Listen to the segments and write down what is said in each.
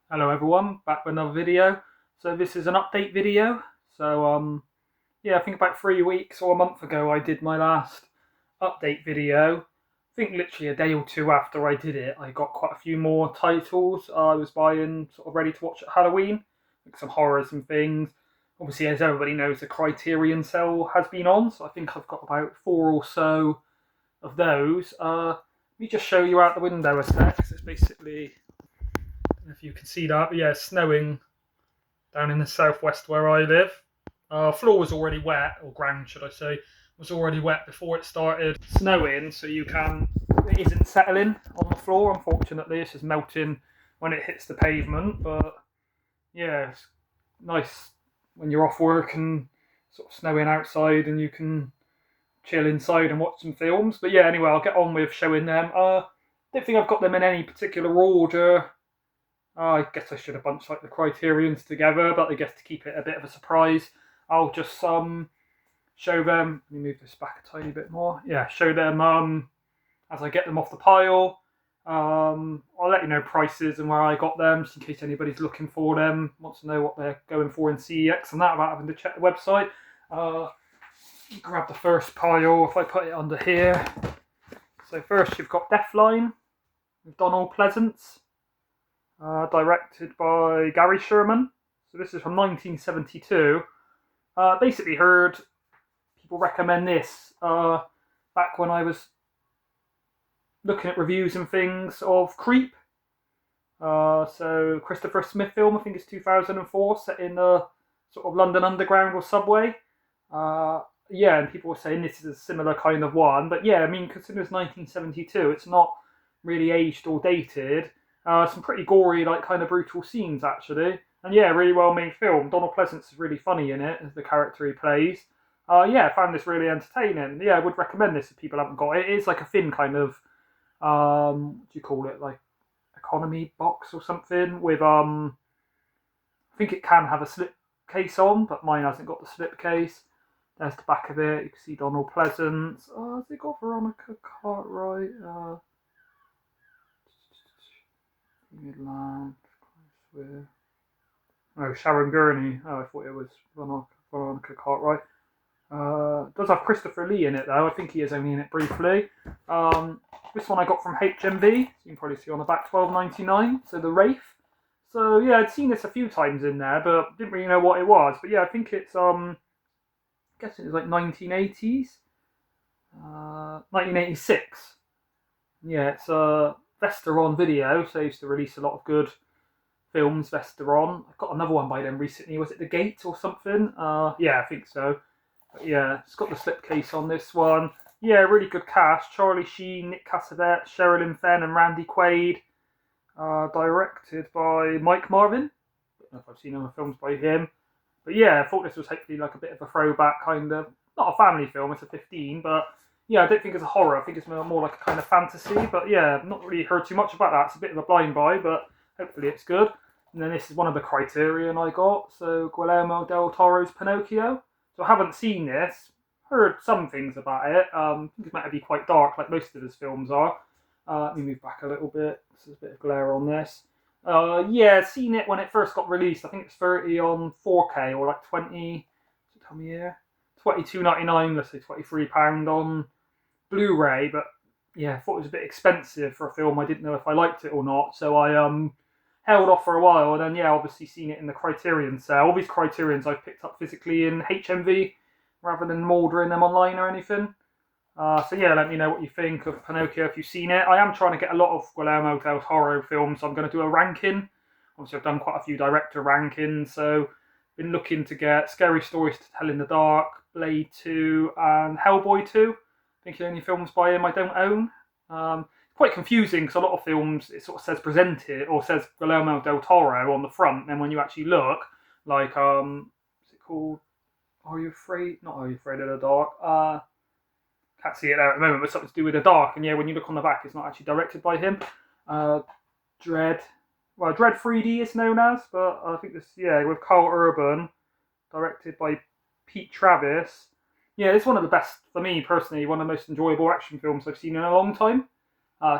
Hello everyone, back with another video. So this is an update video. Yeah, I think about 3 weeks or a month ago I did my last update video. I think literally a day or two after I did it, I got quite a few more titles I was buying, sort of ready to watch at Halloween, like some horrors and things. Obviously, as everybody knows, the Criterion sale has been on, so I think I've got about four or so of those. Let me just show you out the window a sec. It's basically, if you can see that, but yeah, it's snowing down in the southwest where I live. Floor was already wet, or ground should I say, was already wet before it started snowing, so it isn't settling on the floor, unfortunately. It's just melting when it hits the pavement, but yeah, it's nice when you're off work and sort of snowing outside and you can chill inside and watch some films. But yeah, anyway, I'll get on with showing them. Don't think I've got them in any particular order. I guess I should have bunched like the Criterions together, but I guess to keep it a bit of a surprise, I'll just show them. Let me move this back a tiny bit more. Yeah, show them as I get them off the pile. I'll let you know prices and where I got them, just in case anybody's looking for them, wants to know what they're going for in CEX and that, without having to check the website. Grab the first pile if I put it under here. So first you've got Deathline with Donald Pleasance. Directed by Gary Sherman. So this is from 1972. Basically heard people recommend this back when I was looking at reviews and things of Creep. So Christopher Smith film, I think it's 2004, set in the sort of London Underground or subway. Yeah, and people were saying this is a similar kind of one. But yeah, I mean, considering it's 1972, it's not really aged or dated. Some pretty gory, like kind of brutal scenes actually, and yeah, really well made film. Donald Pleasance is really funny in it as the character he plays. Yeah, I found this really entertaining. Yeah, I would recommend this if people haven't got it. It is like a thin kind of, what do you call it, like economy box or something with I think it can have a slip case on, but mine hasn't got the slip case. There's the back of it. You can see Donald Pleasance. Has it got Veronica Cartwright? Midland, oh, Sharon Gurney. Oh, I thought it was Veronica Cartwright. It does have Christopher Lee in it though. I think he is only in it briefly. This one I got from HMV. You can probably see on the back, $12.99. So the Wraith. So yeah, I'd seen this a few times in there, but didn't really know what it was. But yeah, I think it's I'm guessing it's like 1980s, 1986. Yeah, it's Vesteron Video, so they used to release a lot of good films, Vesteron. I've got another one by them recently. Was it The Gate or something? Yeah, I think so. But yeah, it's got the slipcase on this one. Yeah, really good cast. Charlie Sheen, Nick Cassavetes, Sherilyn Fenn and Randy Quaid. Directed by Mike Marvin. I don't know if I've seen other films by him. But yeah, I thought this was hopefully like a bit of a throwback kind of, not a family film, it's a 15, but yeah, I don't think it's a horror. I think it's more like a kind of fantasy. But yeah, I've not really heard too much about that. It's a bit of a blind buy, but hopefully it's good. And then this is one of the Criterion I got. So Guillermo del Toro's Pinocchio. So I haven't seen this. Heard some things about it. I think it might be quite dark, like most of his films are. Let me move back a little bit. There's a bit of glare on this. Yeah, seen it when it first got released. I think it's 30 on 4K or like 20. Tell me here. £22.99. Let's say £23 on Blu-ray, but yeah, I thought it was a bit expensive for a film. I didn't know if I liked it or not, so I held off for a while, and then yeah, obviously seen it in the Criterion sale. All these Criterions I've picked up physically in HMV rather than ordering them online or anything. So yeah, let me know what you think of Pinocchio if you've seen it. I am trying to get a lot of Guillermo del Toro films, so I'm going to do a ranking. Obviously, I've done quite a few director rankings, so been looking to get Scary Stories to Tell in the Dark, Blade 2, and Hellboy 2. I think the only films by him I don't own. Quite confusing because a lot of films it sort of says presented or says Guillermo del Toro on the front, and then when you actually look, like what's it called? Are You Afraid? Not Are You Afraid of the Dark? Can't see it there at the moment, but something to do with the dark. And yeah, when you look on the back, it's not actually directed by him. Dread 3D is known as, but I think this, yeah, with Carl Urban, directed by Pete Travis. Yeah, it's one of the best, for me personally, one of the most enjoyable action films I've seen in a long time.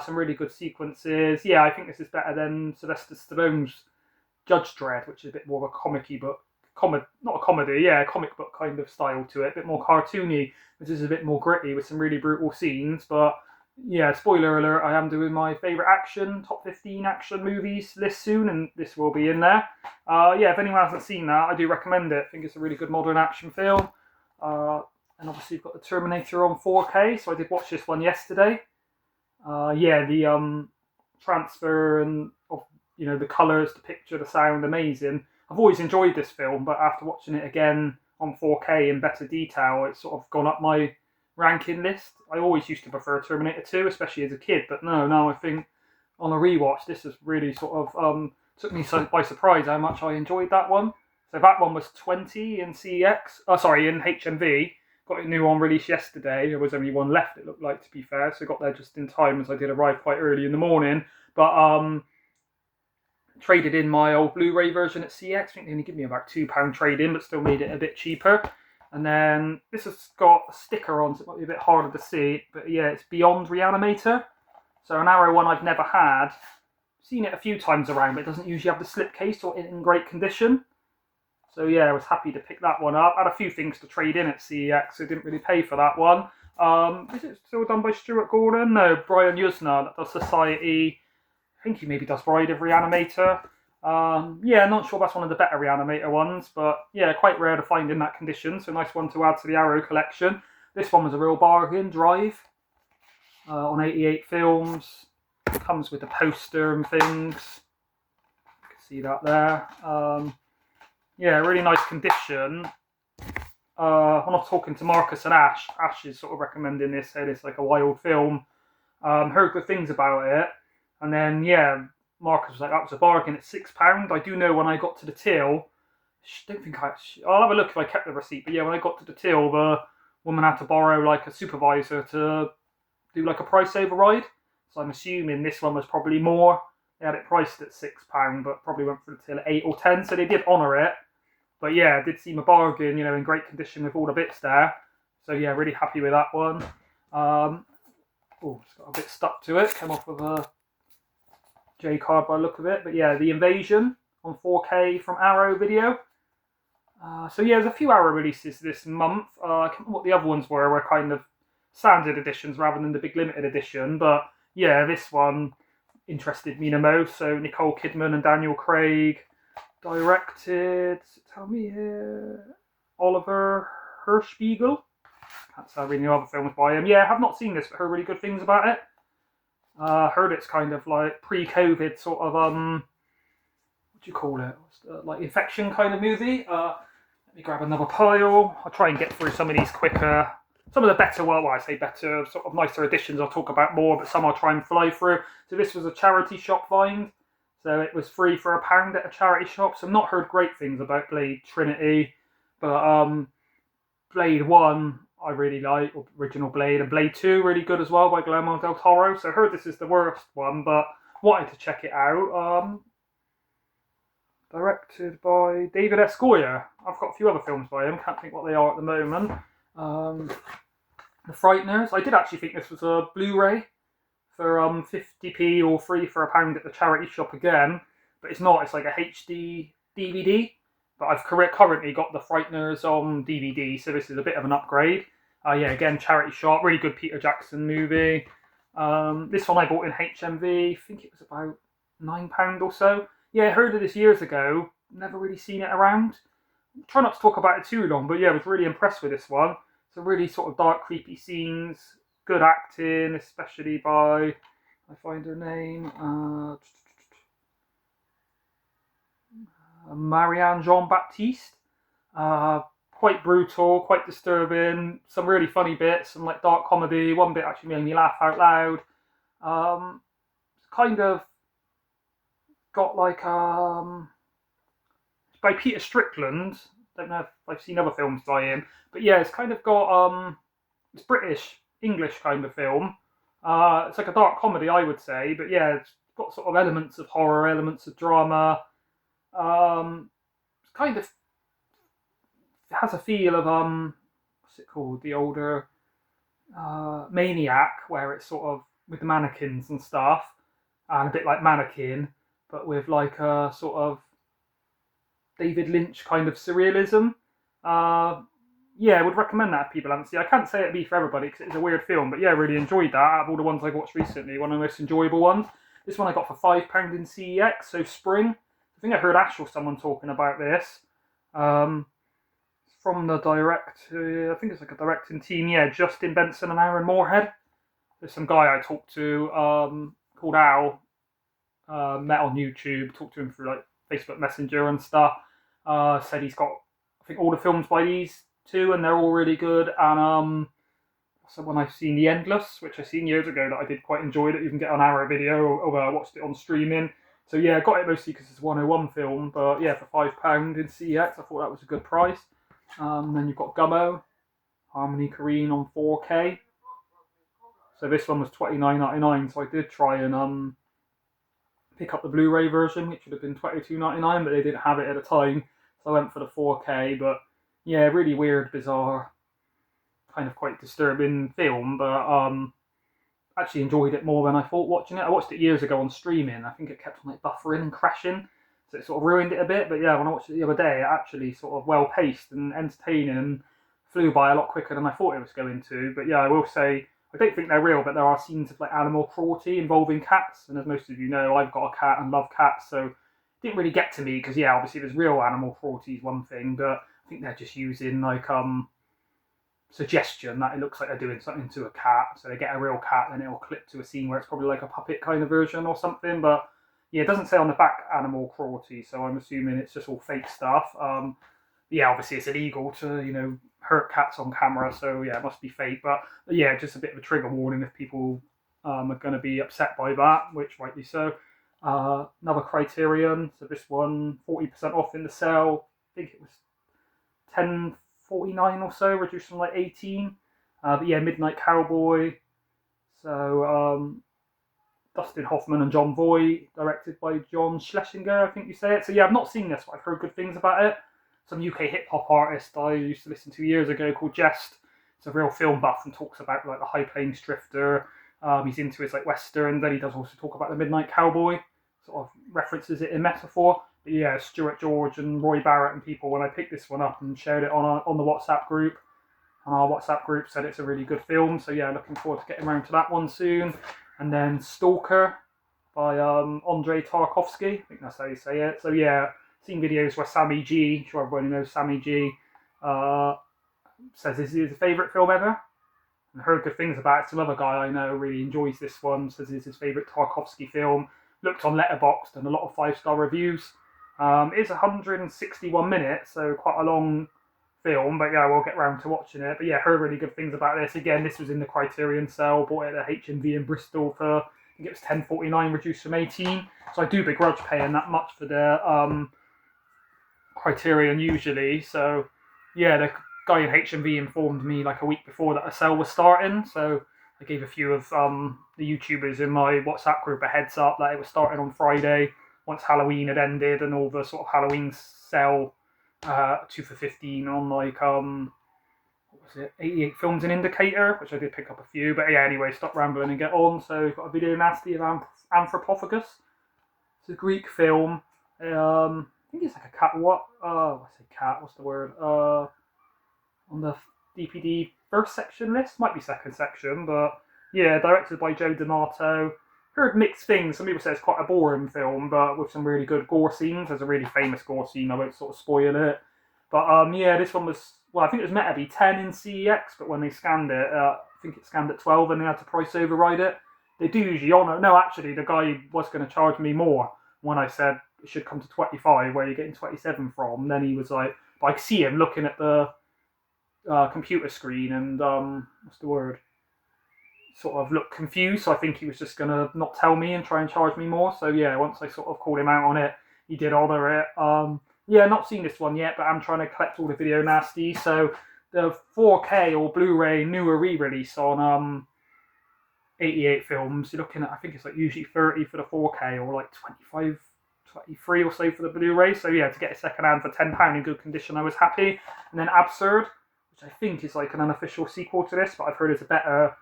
Some really good sequences. Yeah, I think this is better than Sylvester Stallone's Judge Dredd, which is a bit more of a comic-y book. Not a comedy, comic book kind of style to it, a bit more cartoony. This is a bit more gritty with some really brutal scenes, but yeah, spoiler alert, I am doing my favourite top 15 action movies list soon, and this will be in there. If anyone hasn't seen that, I do recommend it. I think it's a really good modern action film. And obviously you've got the Terminator on 4K, so I did watch this one yesterday. The transfer and of the colours, the picture, the sound, amazing. I've always enjoyed this film, but after watching it again on 4K in better detail, it's sort of gone up my ranking list. I always used to prefer Terminator 2, especially as a kid, but now I think on a rewatch, this has really sort of took me by surprise how much I enjoyed that one. So that one was 20 in in HMV. Got a new one released yesterday. There was only one left, it looked like, to be fair, so I got there just in time as I did arrive quite early in the morning. But traded in my old Blu-ray version at CX. I think they only give me about £2 trade-in, but still made it a bit cheaper. And then this has got a sticker on, so it might be a bit harder to see. But yeah, it's Beyond Reanimator. So an Arrow one I've never had. Seen it a few times around, but it doesn't usually have the slipcase or in great condition. So yeah, I was happy to pick that one up. I had a few things to trade in at CEX, so I didn't really pay for that one. Is it still done by Stuart Gordon? No, Brian Yuzna, that does Society. I think he maybe does Bride of Reanimator. Not sure that's one of the better Reanimator ones, but yeah, quite rare to find in that condition, so nice one to add to the Arrow collection. This one was a real bargain, Drive, on 88Films. Comes with a poster and things. You can see that there. Really nice condition. When I was talking to Marcus and Ash is sort of recommending this, said it's like a wild film. Heard good things about it. And then, Marcus was like, that was a bargain at £6. I do know when I got to the till, I'll have a look if I kept the receipt, but yeah, when I got to the till, the woman had to borrow like a supervisor to do like a price override. So I'm assuming this one was probably more. They had it priced at £6, but probably went for the till at 8 or 10, so they did honour it. But yeah, it did seem a bargain, in great condition with all the bits there. So yeah, really happy with that one. It's got a bit stuck to it, came off with a J card by the look of it. But yeah, The Invasion on 4K from Arrow Video. There's a few Arrow releases this month. I can't remember what the other ones were kind of standard editions rather than the big limited edition. But yeah, this one interested me the most. So Nicole Kidman and Daniel Craig. Directed, tell me here, Oliver Hirschbiegel. Can't say I really know other films by him. Yeah, I have not seen this, but heard really good things about it. Heard it's kind of like pre-COVID sort of, what do you call it? Like infection kind of movie. Let me grab another pile. I'll try and get through some of these quicker. Some of the better, better, sort of nicer editions I'll talk about more, but some I'll try and fly through. So this was a charity shop find. So it was free for £1 at a charity shop. So I've not heard great things about Blade Trinity, but Blade 1 I really like, original Blade, and Blade 2 really good as well by Guillermo del Toro. So I heard this is the worst one, but wanted to check it out. Directed by David S. Goyer. I've got a few other films by him, can't think what they are at the moment. The Frighteners. I did actually think this was a Blu-ray for 50p or free for £1 at the charity shop again, but it's not. It's like a HD DVD. But I've currently got The Frighteners on DVD, so this is a bit of an upgrade. Again, charity shop, really good Peter Jackson movie. This one I bought in HMV. I think it was about £9 or so. Yeah, I heard of this years ago. Never really seen it around. Try not to talk about it too long, but yeah, I was really impressed with this one. Some really sort of dark, creepy scenes. Good acting, especially by, I find her name, Marianne Jean-Baptiste. Quite brutal, quite disturbing. Some really funny bits, some like dark comedy. One bit actually made me laugh out loud. Kind of got like it's by Peter Strickland. Don't know if I've seen other films by him, but yeah, it's kind of got it's British. English kind of film. It's like a dark comedy, I would say, but yeah, it's got sort of elements of horror, elements of drama. It's kind of, it has a feel of what's it called? The older Maniac, where it's sort of with the mannequins and stuff, and a bit like Mannequin, but with like a sort of David Lynch kind of surrealism. Yeah, I would recommend that if people haven't seen it. I can't say it'd be for everybody because it's a weird film, but yeah, I really enjoyed that. Out of all the ones I've watched recently, one of the most enjoyable ones. This one I got for £5 in CEX, so Spring. I think I heard Ash or someone talking about this. From the I think it's like a directing team, yeah, Justin Benson and Aaron Moorhead. There's some guy I talked to called Al, met on YouTube, talked to him through like Facebook Messenger and stuff. Said he's got, I think, all the films by these two, and they're all really good. And so when I've seen The Endless, which I've seen years ago, that I did quite enjoy, that you can get on Arrow Video, or I watched it on streaming. So yeah, I got it mostly because it's a 101 film, but yeah, for £5 in CX, I thought that was a good price. Then you've got Gummo, Harmony Korine on 4K. So this one was $29.99, so I did try and pick up the Blu-ray version, which would have been $22.99, but they didn't have it at the time, so I went for the 4K. But yeah, really weird, bizarre, kind of quite disturbing film, but actually enjoyed it more than I thought watching it. I watched it years ago on streaming. I think it kept on like buffering and crashing, so it sort of ruined it a bit. But yeah, when I watched it the other day, it actually sort of well paced and entertaining and flew by a lot quicker than I thought it was going to. But yeah, I will say, I don't think they're real, but there are scenes of like animal cruelty involving cats, and as most of you know, I've got a cat and love cats, so it didn't really get to me because yeah, obviously there's real animal cruelty is one thing, but I think they're just using like suggestion that it looks like they're doing something to a cat, so they get a real cat and it'll clip to a scene where it's probably like a puppet kind of version or something. But yeah, it doesn't say on the back animal cruelty, so I'm assuming it's just all fake stuff. Yeah, obviously it's illegal to hurt cats on camera, so yeah, it must be fake. But yeah, just a bit of a trigger warning if people are going to be upset by that, which rightly so. Another Criterion, so this one 40% off in the sale. I think it was $10.49 or so, reduced from like 18. But yeah, Midnight Cowboy. So Dustin Hoffman and John Voight, directed by John Schlesinger, I think you say it. So yeah, I've not seen this, but I've heard good things about it. Some UK hip hop artist I used to listen to years ago called Jest. He's a real film buff and talks about like the High Plains Drifter. He's into his like western. Then he does also talk about the Midnight Cowboy. Sort of references it in metaphor. But yeah, Stuart George and Roy Barrett and people, when I picked this one up and shared it on the WhatsApp group, and our WhatsApp group said it's a really good film. So yeah, looking forward to getting around to that one soon. And then Stalker by Andrei Tarkovsky. I think that's how you say it. So yeah, seen videos where Sammy G, sure everybody knows Sammy G, says this is his favourite film ever. And heard good things about it. Some other guy I know really enjoys this one, says it's his favourite Tarkovsky film. Looked on Letterboxd and a lot of 5-star reviews. It's 161 minutes, so quite a long film, but yeah, we'll get round to watching it. But yeah, heard really good things about this. Again, this was in the Criterion sale, bought it at HMV in Bristol for, I think it was $10.49, reduced from 18. So I do begrudge paying that much for the Criterion usually. So yeah, the guy in HMV informed me like a week before that a sale was starting, so I gave a few of the YouTubers in my WhatsApp group a heads up that it was starting on Friday, once Halloween had ended, and all the sort of Halloween sale 2 for $15 on like what was it, 88Films and Indicator, which I did pick up a few. But yeah, anyway, stop rambling and get on. So we've got a video nasty of Anthropophagus. It's a Greek film. I think it's like a cat. I say cat. What's the word? On the DPD first section list, might be second section, but yeah, directed by Joe D'Amato. Heard mixed things. Some people say it's quite a boring film, but with some really good gore scenes. There's a really famous gore scene. I won't sort of spoil it. But yeah, this one was, well, I think it was meant to be 10 in CEX, but when they scanned it, I think it scanned at 12 and they had to price override it. They do usually honour. No, actually, the guy was going to charge me more when I said it should come to 25, where you're getting 27 from. Then he was like, but I could see him looking at the computer screen and, what's the word? Sort of looked confused, so I think he was just going to not tell me and try and charge me more. So yeah, once I sort of called him out on it, he did honour it. Yeah, not seen this one yet, but I'm trying to collect all the video nasty. So the 4K or Blu-ray newer re-release on 88Films, you're looking at, I think it's like usually 30 for the 4K or like 25, 23 or so for the Blu-ray. So yeah, to get it second hand for £10 in good condition, I was happy. And then Absurd, which I think is like an unofficial sequel to this, but I've heard it's a better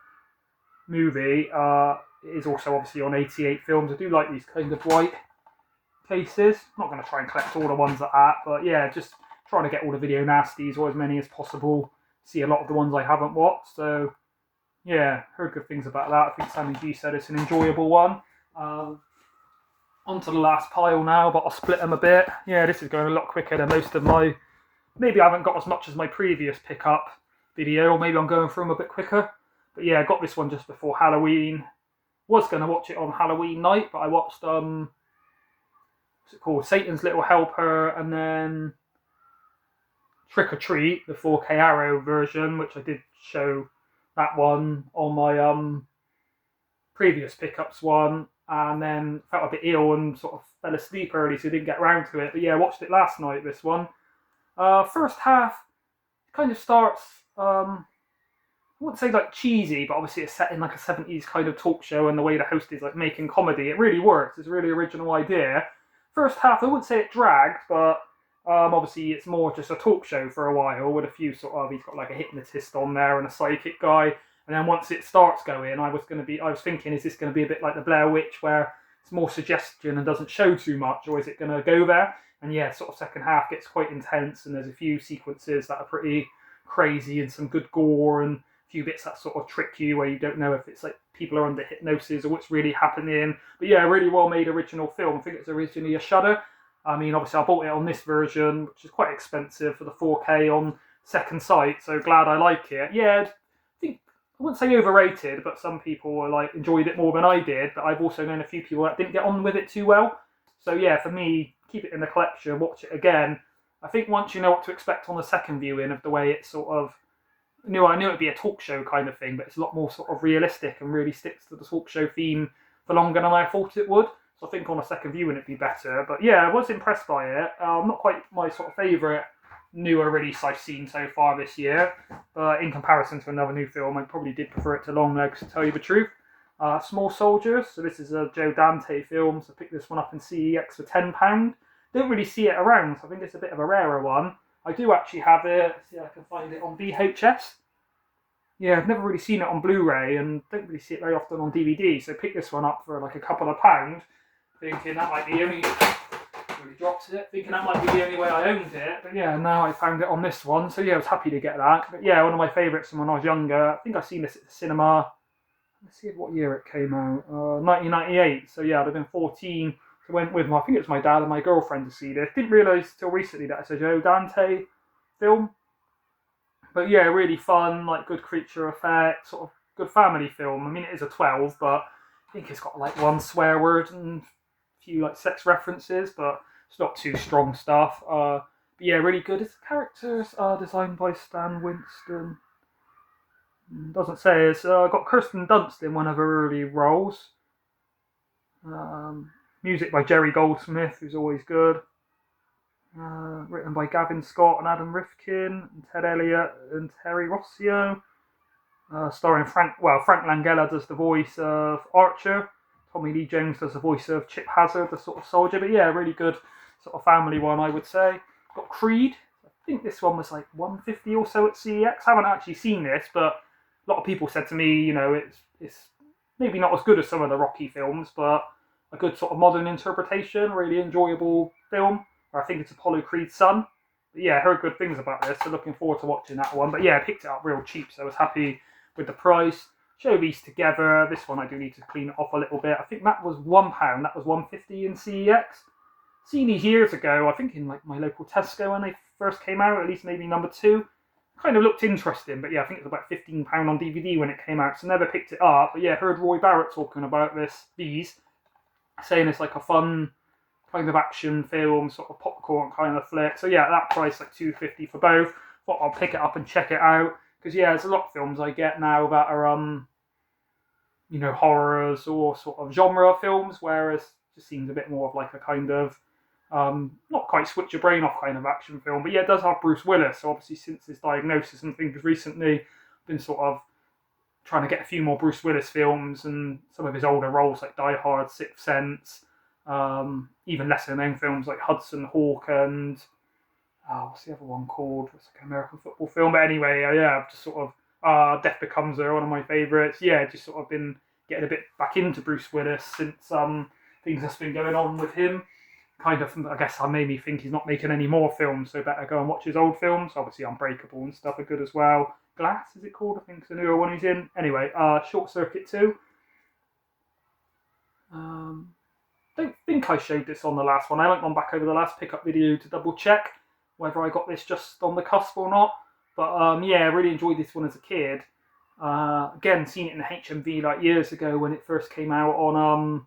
movie. It is also obviously on 88Films. I do like these kind of white cases. I'm not going to try and collect all the ones at that, but yeah, just trying to get all the video nasties or as many as possible. See a lot of the ones I haven't watched, so yeah, heard good things about that. I think Sammy G said it's an enjoyable one. On to the last pile now, but I'll split them a bit. Yeah, this is going a lot quicker than most of my... Maybe I haven't got as much as my previous pickup video, or maybe I'm going through them a bit quicker. But yeah, I got this one just before Halloween. Was going to watch it on Halloween night, but I watched, what's it called? Satan's Little Helper, and then Trick or Treat, the 4K Arrow version, which I did show that one on my previous pickups one, and then felt a bit ill and sort of fell asleep early, so didn't get around to it. But yeah, watched it last night, this one. First half kind of starts, I wouldn't say like cheesy, but obviously it's set in like a 70s kind of talk show, and the way the host is like making comedy, it really works. It's a really original idea. First half, I wouldn't say it drags, but obviously it's more just a talk show for a while with a few sort of, he's got like a hypnotist on there and a psychic guy. And then once it starts going, I was thinking, is this going to be a bit like the Blair Witch, where it's more suggestion and doesn't show too much, or is it going to go there? And yeah, sort of second half gets quite intense, and there's a few sequences that are pretty crazy and some good gore, and a few bits that sort of trick you where you don't know if it's like people are under hypnosis or what's really happening. But yeah, really well made original film. I think it's originally a Shudder. I mean, obviously I bought it on this version, which is quite expensive for the 4K on second sight, so glad I like it. Yeah, I wouldn't say overrated, but some people like enjoyed it more than I did. But I've also known a few people that didn't get on with it too well. So yeah, for me, keep it in the collection, watch it again. I think once you know what to expect on the second viewing of the way it's sort of... I knew it'd be a talk show kind of thing, but it's a lot more sort of realistic and really sticks to the talk show theme for longer than I thought it would. So I think on a second viewing it'd be better. But yeah, I was impressed by it. Not quite my sort of favourite newer release I've seen so far this year, but in comparison to another new film, I probably did prefer it to Longlegs, to tell you the truth. Small Soldiers, so this is a Joe Dante film, so I picked this one up in CEX for £10. Don't really see it around, so I think it's a bit of a rarer one. I do actually have it, see if I can find it on VHS. Yeah, I've never really seen it on Blu-ray, and don't really see it very often on DVD, so pick this one up for like a couple of £, thinking that might be only... Really dropped it, thinking that might be the only way I owned it. But yeah, now I found it on this one, so yeah, I was happy to get that. But yeah, one of my favourites from when I was younger. I think I've seen this at the cinema. Let's see what year it came out. 1998. So yeah, I'd have been 14. So I went with I think it was my dad and my girlfriend to see this. Didn't realise till recently that it's a Joe Dante film. But yeah, really fun, like good creature effect, sort of good family film. I mean, it is a 12, but I think it's got like one swear word and a few like sex references, but it's not too strong stuff. But yeah, really good. Its characters are designed by Stan Winston. Doesn't say. It's got Kirsten Dunst in one of her early roles. Music by Jerry Goldsmith, who's always good. Written by Gavin Scott and Adam Rifkin, and Ted Elliott and Terry Rossio. Starring Frank Langella does the voice of Archer. Tommy Lee Jones does the voice of Chip Hazard, the sort of soldier. But yeah, really good sort of family one, I would say. Got Creed. I think this one was like $150 or so at CEX. I haven't actually seen this, but a lot of people said to me, you know, it's maybe not as good as some of the Rocky films, but a good sort of modern interpretation, really enjoyable film. I think it's Apollo Creed's son. But yeah, I heard good things about this, so looking forward to watching that one. But yeah, I picked it up real cheap, so I was happy with the price. Show these together. This one I do need to clean it off a little bit. I think that was £1. That was $1.50 in CEX. Seen these years ago, I think in like my local Tesco when they first came out, at least maybe number 2. Kind of looked interesting, but yeah, I think it was about £15 on DVD when it came out, so never picked it up. But yeah, heard Roy Barrett talking about these, saying it's like a fun kind of action film, sort of popcorn kind of flick. So yeah, at that price, like $2.50 for both. Thought I'll pick it up and check it out. Because yeah, there's a lot of films I get now that are, you know, horrors or sort of genre films, whereas it just seems a bit more of like a kind of, not quite switch your brain off kind of action film. But yeah, it does have Bruce Willis. So obviously since his diagnosis and things recently, I've been sort of trying to get a few more Bruce Willis films and some of his older roles like Die Hard, Sixth Sense, even lesser known films like Hudson Hawk and what's the other one called? It's like an American football film. But anyway, yeah, I've just sort of Death Becomes Her, one of my favourites. Yeah, just sort of been getting a bit back into Bruce Willis since things that's been going on with him. kind of, I guess, I made me think he's not making any more films, so better go and watch his old films. Obviously, Unbreakable and stuff are good as well. Glass, is it called? I think it's the newer one he's in. Anyway, Short Circuit 2. Don't think I showed this on the last one. I haven't gone back over the last pickup video to double check whether I got this just on the cusp or not. But yeah, I really enjoyed this one as a kid. Again, seen it in the HMV like years ago when it first came out on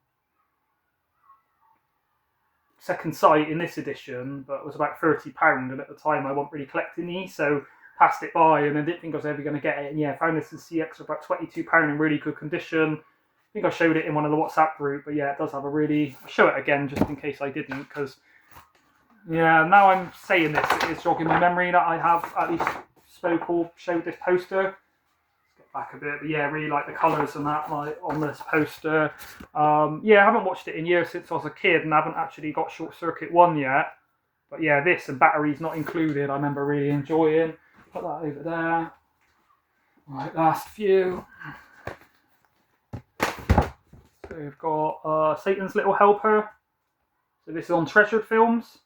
Second Sight in this edition, but it was about £30, and at the time I wasn't really collecting these, so passed it by and I didn't think I was ever going to get it. And yeah, found this in CX for about £22 in really good condition. I think I showed it in one of the WhatsApp group, but yeah, it does have a really... I'll show it again just in case I didn't, because yeah, now I'm saying this, it is jogging my memory that I have at least spoke or showed this poster. Let's get back a bit, but yeah, really like the colours and that like on this poster. Yeah, I haven't watched it in years since I was a kid and I haven't actually got Short Circuit 1 yet. But yeah, this and Batteries Not Included, I remember really enjoying. Put that over there. Right, last few. So we've got Satan's Little Helper. So this is on Treasured Films.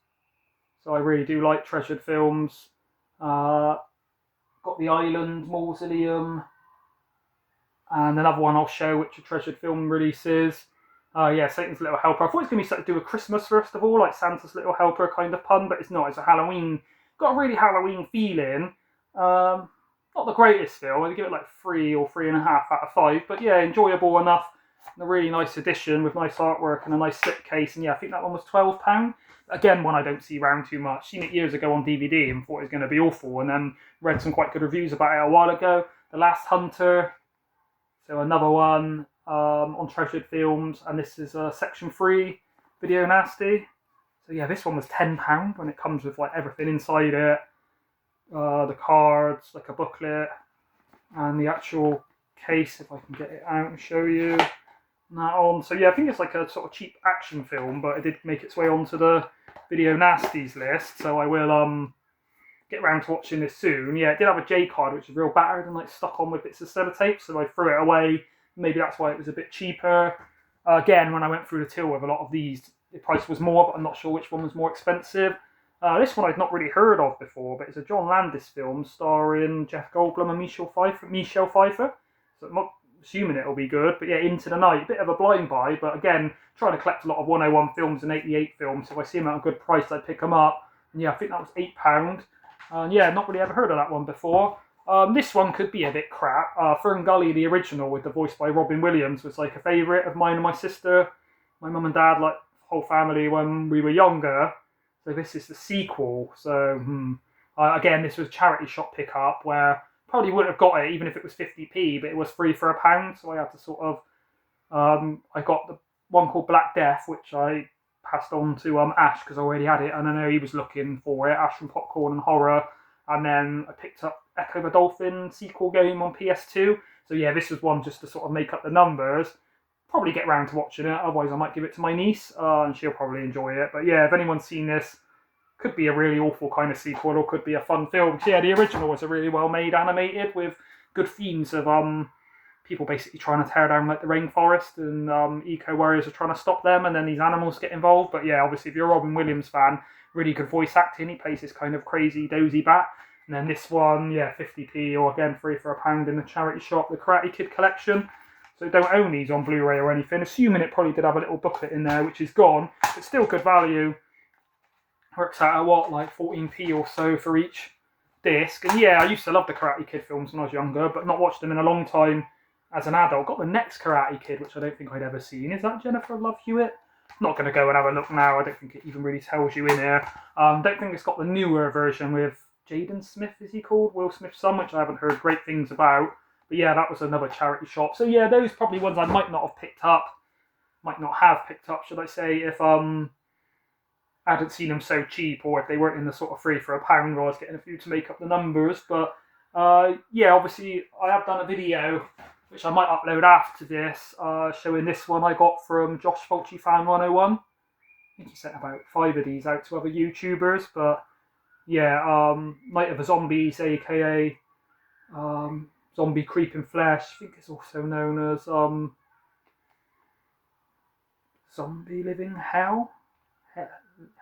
So I really do like Treasured Films. Got The Island Mausoleum. And another one I'll show, which are Treasured Film releases. Yeah, Satan's Little Helper. I thought it was going to be something to do with Christmas, first of all, like Santa's Little Helper kind of pun, but it's not. It's a Halloween. Got a really Halloween feeling. Not the greatest film. I'd give it like 3 or 3.5 out of 5. But yeah, enjoyable enough. And a really nice edition with nice artwork and a nice slipcase. And yeah, I think that one was £12. Again, one I don't see around too much. Seen it years ago on DVD and thought it was going to be awful. And then read some quite good reviews about it a while ago. The Last Hunter. So another one on Treasured Films. And this is Section 3 Video Nasty. So yeah, this one was £10 when it comes with like everything inside it. The cards, like a booklet, and the actual case, if I can get it out and show you that on. So yeah, I think it's like a sort of cheap action film, but it did make its way onto the Video Nasties list, so I will get around to watching this soon. Yeah, it did have a J card, which is real battered and like stuck on with bits of sellotape, so I threw it away. Maybe that's why it was a bit cheaper. Again, when I went through the till with a lot of these, the price was more, but I'm not sure which one was more expensive. This one I'd not really heard of before, but it's a John Landis film starring Jeff Goldblum and Michelle Pfeiffer. So I'm not assuming it'll be good, but yeah, Into the Night, a bit of a blind buy, but again, trying to collect a lot of 101 films and 88 films, so if I see them at a good price, I'd pick them up. And yeah, I think that was £8. And yeah, not really ever heard of that one before. This one could be a bit crap. Fern Gully, the original, with the voice by Robin Williams, was like a favourite of mine and my sister, my mum and dad, like whole family when we were younger. So this is the sequel. So again, this was a charity shop pickup where probably wouldn't have got it even if it was 50p, but it was free for £1. So I had to sort of, I got the one called Black Death, which I passed on to Ash because I already had it, and I know he was looking for it. Ash from Popcorn and Horror, and then I picked up Echo the Dolphin sequel game on PS2. So yeah, this was one just to sort of make up the numbers. Probably get round to watching it, otherwise I might give it to my niece, and she'll probably enjoy it. But yeah, if anyone's seen this, could be a really awful kind of sequel, or could be a fun film. So yeah, the original was a really well-made animated with good themes of people basically trying to tear down like the rainforest, and eco-warriors are trying to stop them, and then these animals get involved. But yeah, obviously if you're a Robin Williams fan, really good voice acting. He plays this kind of crazy dozy bat. And then this one, yeah, 50p, or again, free for £1 in the charity shop, the Karate Kid collection. So don't own these on Blu-ray or anything, assuming it probably did have a little booklet in there, which is gone, but still good value. Works out at what, like 14p or so for each disc. And yeah, I used to love the Karate Kid films when I was younger, but not watched them in a long time as an adult. Got the next Karate Kid, which I don't think I'd ever seen. Is that Jennifer Love Hewitt? Not going to go and have a look now. I don't think it even really tells you in here. Don't think it's got the newer version with Jaden Smith, is he called? Will Smith's son, which I haven't heard great things about. But yeah, that was another charity shop. So yeah, those probably ones I might not have picked up. Might not have picked up, should I say, if I hadn't seen them so cheap, or if they weren't in the sort of free for £1, or I was getting a few to make up the numbers. But yeah, obviously I have done a video, which I might upload after this, showing this one I got from Josh Fulci Fan 101. I think he sent about 5 of these out to other YouTubers. But yeah, Night of the Zombies, aka Zombie Creeping Flesh. I think it's also known as Zombie Living Hell.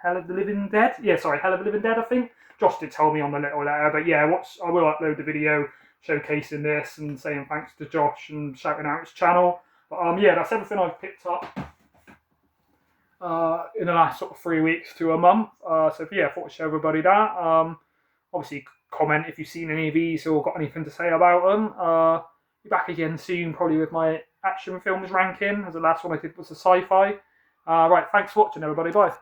Hell of the Living Dead. Yeah, sorry, Hell of the Living Dead, I think. Josh did tell me on the little letter, but yeah, I will upload the video showcasing this and saying thanks to Josh and shouting out his channel. But yeah, that's everything I've picked up in the last sort of 3 weeks to a month. So yeah, I thought I'd show everybody that. Obviously, comment if you've seen any of these or got anything to say about them. Be back again soon, probably with my action films ranking, as the last one I did was a sci-fi. Right, thanks for watching, everybody. Bye.